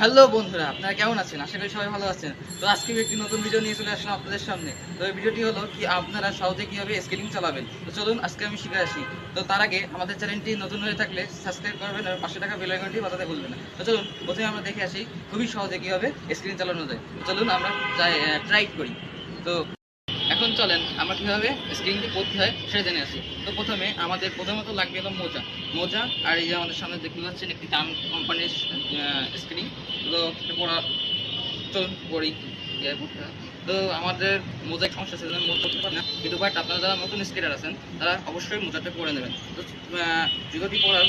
Hello বন্ধুরা, আপনারা কেমন আছেন? আশা করি সবাই ভালো আছেন। তো আজকে একটি নতুন ভিডিও নিয়ে চলে আসলাম আপনাদের সামনে। তো এই ভিডিওটি হলো কি আপনারা সহজে কিভাবে স্কেটিং চালাবেন। তো চলুন আজকে আমি শিখে আসি। তো তার আগে আমাদের চ্যানেলটি নতুন হয়ে থাকলে সাবস্ক্রাইব করবেন আর পাশে থাকা বেল আইকনটি বাজাতে ভুলবেন না। তো চলুন প্রথমে আমরা দেখে আসি খুবই সহজে কিভাবে স্কেটিং চালানো যায়। তো চলুন আমরা ট্রাই করি। তো এখন চলেন আমরা কীভাবে স্ক্রিনটি করতে হয় সেটা জেনে আসি। তো প্রথমত লাগবে হলো মোজা। মোজা আর এই যে আমাদের সামনে দেখতে পাচ্ছেন একটি টান কোম্পানির স্ক্রিন। তো পড়া চলুন পড়ি। তো আমাদের মোজায় সমস্যা আছে, মোজা করতে পারে না, কিন্তু বাট আপনারা যারা নতুন স্কেটার আছেন তারা অবশ্যই মোজাটা পরে নেবেন। তো জুতোটি পরার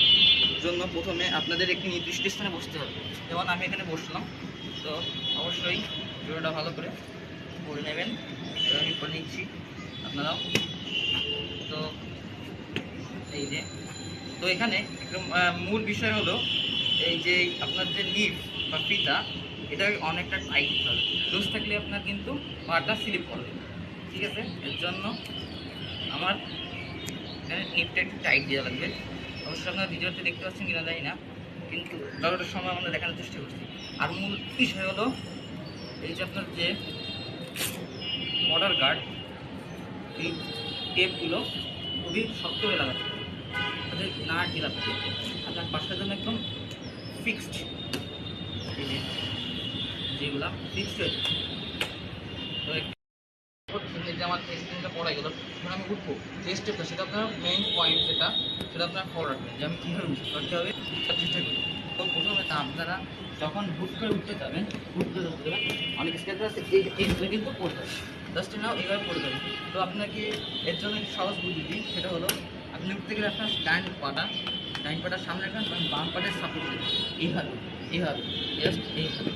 জন্য প্রথমে আপনাদের একটি নির্দিষ্ট স্থানে বসতে হবে। যেমন আমি এখানে বসলাম। তো অবশ্যই জুতোটা ভালো করে পরে নেবেন। এবার আমি পরে নিচ্ছি, আপনারাও। তো এই যে, তো এখানে একদম মূল বিষয় হলো এই যে আপনার যে লিভ বা ফিতা, এটা অনেকটা টাইট হবে। লুজ থাকলে আপনার কিন্তু পাটা স্লিপ করবে, ঠিক আছে? এর জন্য আমার এখানে নিপটা একটু টাইট দেওয়া লাগবে। অবশ্যই আপনার ভিডিওতে দেখতে পাচ্ছেন কিনা জানি না, কিন্তু যতটা সময় আমরা দেখানোর চেষ্টা করছি। আর মূল বিষয় হলো এই যে আপনার যে বর্ডার গার্ড, এই টেপগুলো খুবই শক্ত হয়ে লাগাতে হবে, যাতে না ঢিলা থাকে। আপনার পাশটার জন্য একদম ফিক্সড, এই যে যেগুলো ফিক্সড হয়ে যায়। তো যে আমার স্ক্রিনটা পড়া গেল, এখন আমি উঠবো যে স্টেপটা, সেটা আপনার মেইন পয়েন্ট সেটা আপনার ফলো রাখবেন যে আমি কীভাবে করতে হবে চেষ্টা করি। তো প্রথমে আপনারা যখন হুট করে উঠতে যাবেন, অনেক স্কেটার আছে এইভাবে কিন্তু পড়তে হবে, জাস্ট নাও এইভাবে পড়তে হবে। তো আপনাকে এর জন্য সহজ বুদ্ধি দিই, সেটা হলো আপনি উঠতে গেলে আপনার ডাইন পাটার সামনে রাখবেন, বাম পাটের সাপোর্ট দেবেন এইভাবে এইভাবে জাস্ট এইভাবে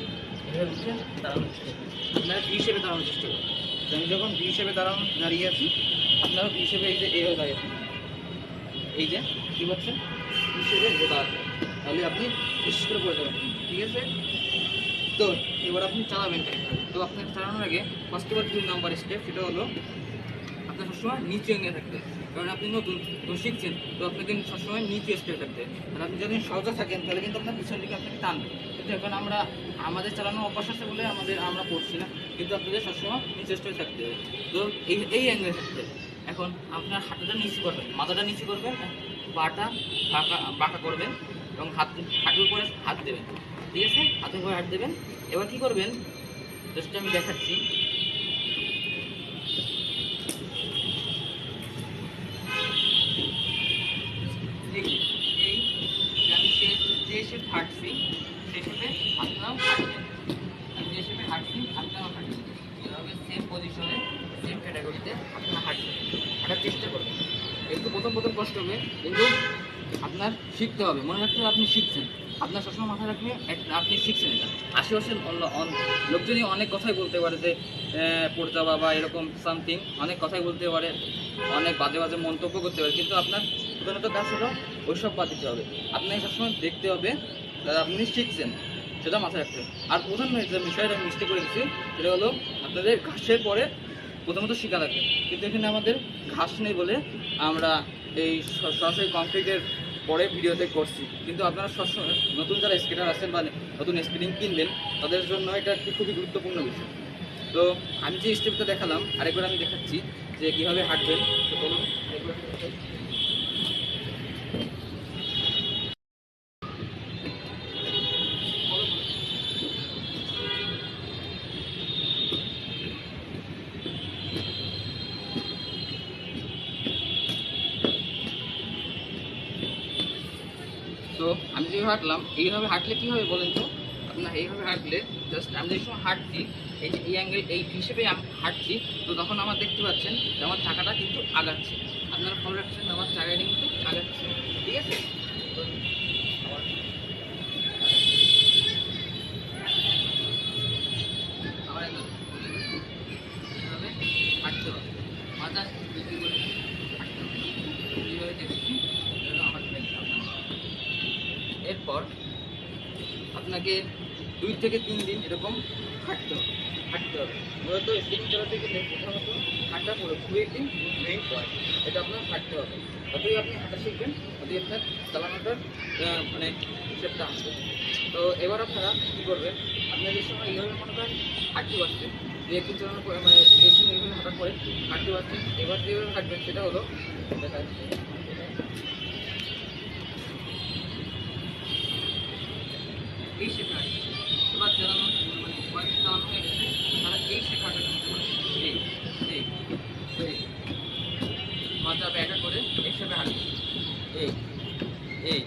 উঠে দাঁড়ানোর চেষ্টা করুন। আপনারা বি হিসেবে দাঁড়ানোর চেষ্টা করুন। আমি যখন বি হিসেবে দাঁড়িয়ে আছি, আপনারা বি হিসেবে এই যে এইভাবে দাঁড়িয়ে আছেন, এই যে কী বলছেন বি হিসেবে দাঁড়াতে, তাহলে আপনি বিশেষ করে পড়ে যাবেন, ঠিক আছে? তো এবার আপনি চালাবেন। তো আপনার চালানোর আগে first of all 2 number step, সেটা হলো আপনার সবসময় নিচে নিয়ে থাকতে, কারণ আপনি নতুন শিখছেন। তো আপনাকে সবসময় নিচে স্টেপ থাকতে। আর আপনি যদি সহজে থাকেন তাহলে কিন্তু আপনার পিছন দিকে আপনাকে টানবে। কিন্তু এখন আমাদের চালানো অভ্যাস আছে বলে আমরা করছি না, কিন্তু আপনাদের সবসময় নিচে স্টেপে থাকতে হবে। তো এই অ্যাঙ্গেলে থাকতে হবে। এখন আপনার হাতটা নিচু করবেন, মাথাটা নিচু করবেন, পাটা বাঁকা করবেন এবং হাঁটুর উপরে হাত দেবেন, ঠিক আছে? হাতের উপরে হাত দেবেন। এবার কী করবেন, জাস্ট আমি দেখাচ্ছি। আমি যে শেপ হাঁটছি সেই শেপে আপনারাও হাঁটবেন। আমি যে শেপে হাঁটছি আপনারাও হাঁটবেন। এভাবে সেম পজিশনে সেম ক্যাটাগরিতে আপনারা হাঁটার চেষ্টা করবেন। একটু প্রথম কষ্ট হবে, কিন্তু আপনার শিখতে হবে। মনে রাখতে হবে আপনি শিখছেন। আপনার সবসময় মাথায় রাখবে আপনি শিখছেন। এটা আশেপাশে লোকজনই অনেক কথাই বলতে পারে যে পড়ে যাওয়া বা এরকম সামথিং অনেক কথাই বলতে পারে, অনেক বাজে মন্তব্য করতে পারে, কিন্তু আপনার প্রধানত কাজ হলো ওইসব বাদ দিতে হবে। আপনাকে সবসময় দেখতে হবে আপনি শিখছেন, সেটা মাথায় রাখতে হবে। আর প্রধান যে বিষয়টা আমি মিস্টেক করে গেছি, সেটা হলো আপনাদের ঘাসের পরে প্রথমত শেখা লাগবে, কিন্তু এখানে আমাদের ঘাস নেই বলে আমরা এই সরাসরি কংক্রিটের পরে ভিডিওতে করছি। কিন্তু আপনারা সবসময় নতুন যারা স্কেটার আছেন বা নতুন স্কেটিং কিনবেন, তাদের জন্য এটা একটি খুবই গুরুত্বপূর্ণ বিষয়। তো আমি যে স্টেপটা দেখালাম আরেকবার আমি দেখাচ্ছি যে কীভাবে হাঁটবেন। তো বলুন আরেকবার। তো আমি যেভাবে হাঁটলাম, এইভাবে হাঁটলে কী হবে বলেন তো? আপনার এইভাবে হাঁটলে জাস্ট আমি যে সময় হাঁটছি, এই যে এই অ্যাঙ্গেল এই হিসেবে হাঁটছি, তো তখন আমার দেখতে পাচ্ছেন যে আমার চাকাটা কিন্তু আগাচ্ছে। আপনারা ফলো রাখছেন আমার চাকাটা কিন্তু আগাচ্ছে, ঠিক আছে? তো আমার এইভাবে হাঁটতে হবে, মাথা বৃদ্ধি করে হাঁটতে হবে। এইভাবে দেখছি আমার। এরপর আপনাকে 2 থেকে 3 দিন এরকম হাঁটতে হবে। হাঁটতে হবে। মূলত স্কেলিং চালাতে গেলে প্রথমত হাঁটা পুরোপুরি একটি মেইন পয়েন্ট, এটা আপনার হাঁটতে হবে। যতই আপনি হাঁটা শিখবেন ততই আপনার চালানোটার মানে হিসেবটা আসবে। তো এবার আপনারা কী করবেন, আপনার যে সময় এইভাবে মনে করেন হাঁটতে পারছেন, যে একটু চালানোর পরে মানে এইভাবে হাঁটার পরে হাঁটতে পারছেন, এবার যেভাবে হাঁটবেন সেটা হলো দেখা যাচ্ছে এই শেখা। এবার চালানো মানে কয়েকটা চালানো হয়ে গেছে, তারা এই শেখাটা শুরু করে এই এই এই মাথা ব্যাকা করে একসাথে হাঁটবে এই এই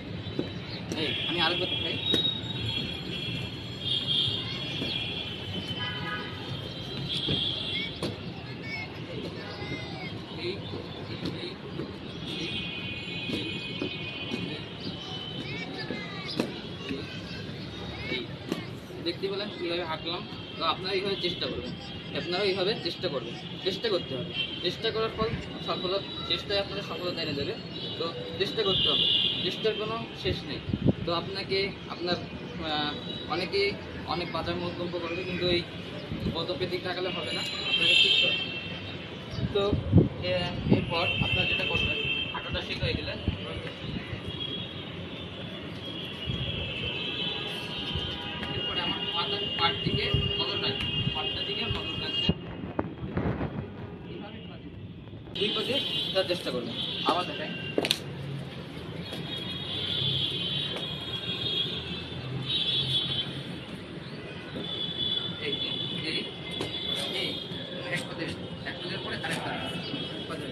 এই। আমি আরেকবার দেখাই, এই এই এই দেখতে পেলেন কীভাবে হাঁটলাম। তো আপনারা এইভাবে চেষ্টা করবেন, আপনারা এইভাবে চেষ্টা করবেন, চেষ্টা করতে হবে। চেষ্টা করার ফল সফলতা, চেষ্টায় আপনাদের সফলতা এনে দেবে। তো চেষ্টা করতে হবে, চেষ্টার কোনো শেষ নেই। তো আপনাকে আপনার অনেকেই অনেক বাজার মন্তব্য করবে, কিন্তু এই পদপেদিক টাকালে হবে না, আপনাকে শিখতে হবে। তো এরপর আপনার যেটা করবেন, হাঁটাটা শেখা হয়ে গেলে এরপরে আমার মাথার পাট দিকে নজর রাখবেন, পাটটার দিকে নজর রাখবেন, এইভাবে দুই পাশে তার চেষ্টা করবেন। আবার দেখাই, এই যে এই এই এক পাদের পরে আরেকটা পাদের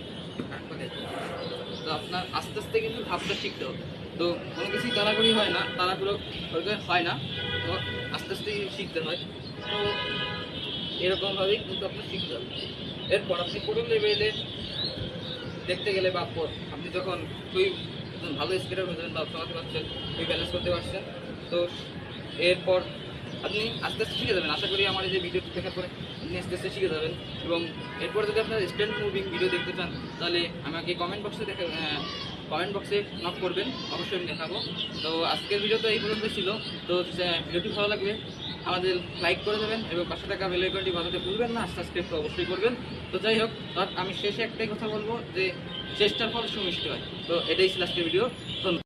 আরেক পাদের। তো আপনার আস্তে আস্তে কিন্তু ধাপটা শিখতে হবে। তো কোনো কিছুই তাড়াতাড়ি হয় না, তাড়াহুড়ো হয় না, তো আস্তে আস্তে শিখতে হয়। তো এরকমভাবেই কিন্তু আপনার শিখতে হবে। এরপর আপনি পুরো লেভেলে দেখতে গেলে বা আপনি যখন খুবই ভালো স্কেটার হয়ে যাবেন বা চালাতে পারছেন, খুবই ব্যালেন্স করতে পারছেন, তো এরপর আপনি আস্তে আস্তে শিখে যাবেন। আশা করি আমার এই যে ভিডিওটি দেখার পরে আপনি আস্তে আস্তে শিখে যাবেন। এবং এরপর যদি আপনার স্ট্যান্ড মুভিং ভিডিও দেখতে চান, তাহলে আমাকে কমেন্ট বক্সে নক করবেন, অবশ্যই আমি দেখাবো। তো আজকের ভিডিও তো এই পর্যন্ত ছিল। তো ভিডিওটি ভালো লাগবে আমাদের লাইক করে দেবেন এবং পাশে থাকা বেল আইকনটি বাজাতে ভুলবেন না, সাবস্ক্রাইব তো অবশ্যই করবেন। তো যাই হোক, আমি শেষে একটাই কথা বলবো যে চেষ্টার ফল সুমিষ্ট হয়। তো এটাই ছিল আজকের ভিডিও। ধন্যবাদ।